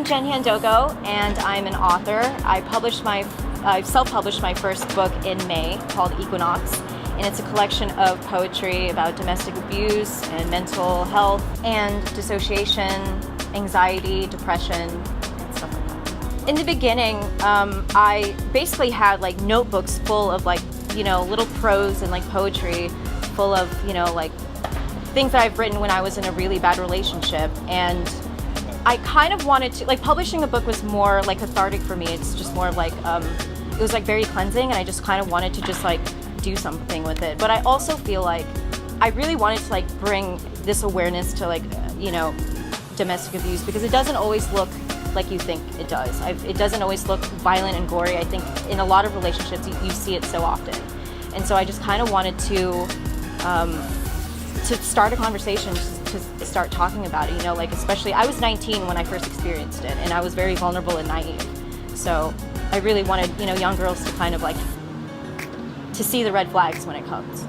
I'm Jen Handoko, and I'm an author. I self-published my first book in May called Equinox, and it's a collection of poetry about domestic abuse and mental health and dissociation, anxiety, depression, and stuff like that. In the beginning, I basically had like notebooks full of little prose and poetry, full of things that I've written when I was in a really bad relationship. And I kind of wanted to, publishing a book was more cathartic for me. It's just more of it was very cleansing, and I just kind of wanted to just do something with it. But I also feel like I really wanted to bring this awareness to domestic abuse, because it doesn't always look like you think it does. It doesn't always look violent and gory. I think in a lot of relationships you see it so often. And so I just kind of wanted to start a conversation, to start talking about it, especially I was 19 when I first experienced it, and I was very vulnerable and naive. So I really wanted, young girls to kind of to see the red flags when it comes.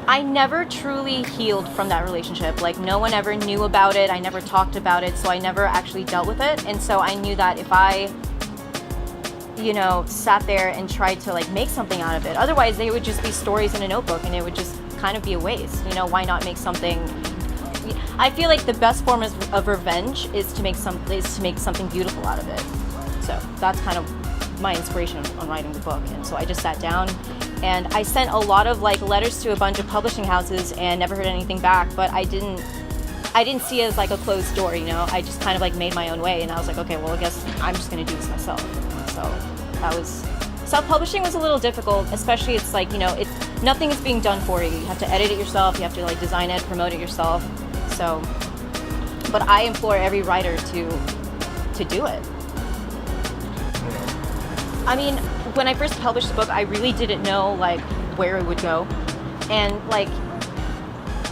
I never truly healed from that relationship. No one ever knew about it. I never talked about it, so I never actually dealt with it. And so I knew that if I, sat there and tried to make something out of it, otherwise they would just be stories in a notebook, and it would just kind of be a waste. Why not make something? I feel like the best form of revenge is to make something beautiful out of it. So that's kind of my inspiration on writing the book. And so I just sat down and I sent a lot of letters to a bunch of publishing houses and never heard anything back. But I didn't see it as a closed door. I just kind of made my own way, and I was like, okay, well, I guess I'm just gonna do this myself. So that was. Self-publishing was a little difficult, especially it's nothing is being done for you. You have to edit it yourself, you have to design it, promote it yourself. So, but I implore every writer to do it. I mean, when I first published the book, I really didn't know where it would go. And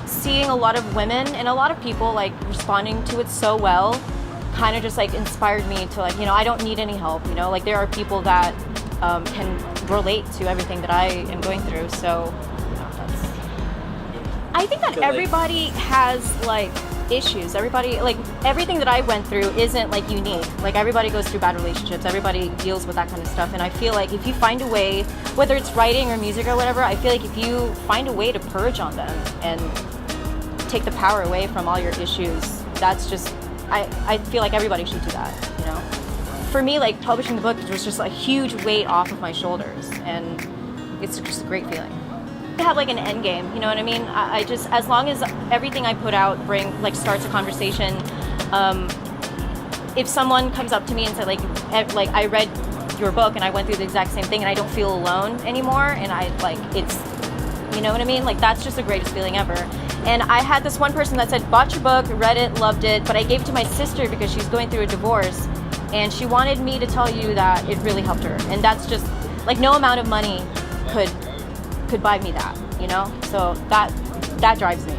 seeing a lot of women and a lot of people responding to it so well kind of just inspired me to I don't need any help, there are people that can relate to everything that I am going through. So I think that everybody has issues. Everybody, everything that I went through isn't unique. Everybody goes through bad relationships. Everybody deals with that kind of stuff. And I feel if you find a way, whether it's writing or music or whatever, I feel if you find a way to purge on them and take the power away from all your issues, that's just, I feel everybody should do that, For me, publishing the book was just a huge weight off of my shoulders, and it's just a great feeling. I have an end game, you know what I mean? I just, as long as everything I put out starts a conversation. If someone comes up to me and said I read your book and I went through the exact same thing and I don't feel alone anymore, and it's, you know what I mean? That's just the greatest feeling ever. And I had this one person that said, bought your book, read it, loved it, but I gave it to my sister because she's going through a divorce, and she wanted me to tell you that it really helped her. And that's just no amount of money could buy me that, So that drives me.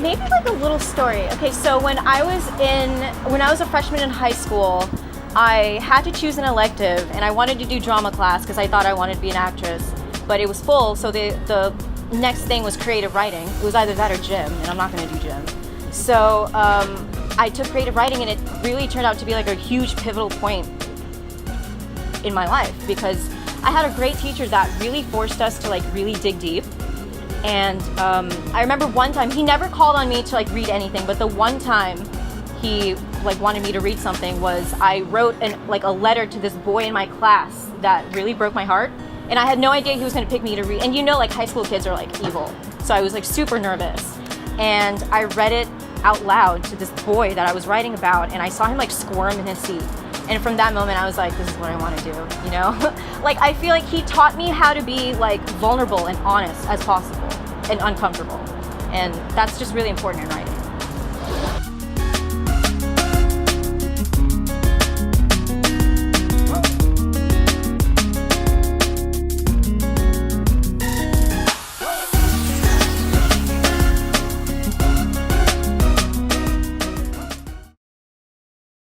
Maybe a little story. Okay, so when I was a freshman in high school, I had to choose an elective, and I wanted to do drama class because I thought I wanted to be an actress, but it was full, so the next thing was creative writing. It was either that or gym, and I'm not going to do gym. So I took creative writing, and it really turned out to be a huge pivotal point in my life, because I had a great teacher that really forced us to really dig deep. And I remember one time, he never called on me to read anything, but the one time he wanted me to read something was I wrote a letter to this boy in my class that really broke my heart. And I had no idea he was going to pick me to read. And high school kids are evil. So I was super nervous. And I read it out loud to this boy that I was writing about, and I saw him squirm in his seat. And from that moment I was this is what I want to do, I feel he taught me how to be vulnerable and honest as possible and uncomfortable. And that's just really important in writing.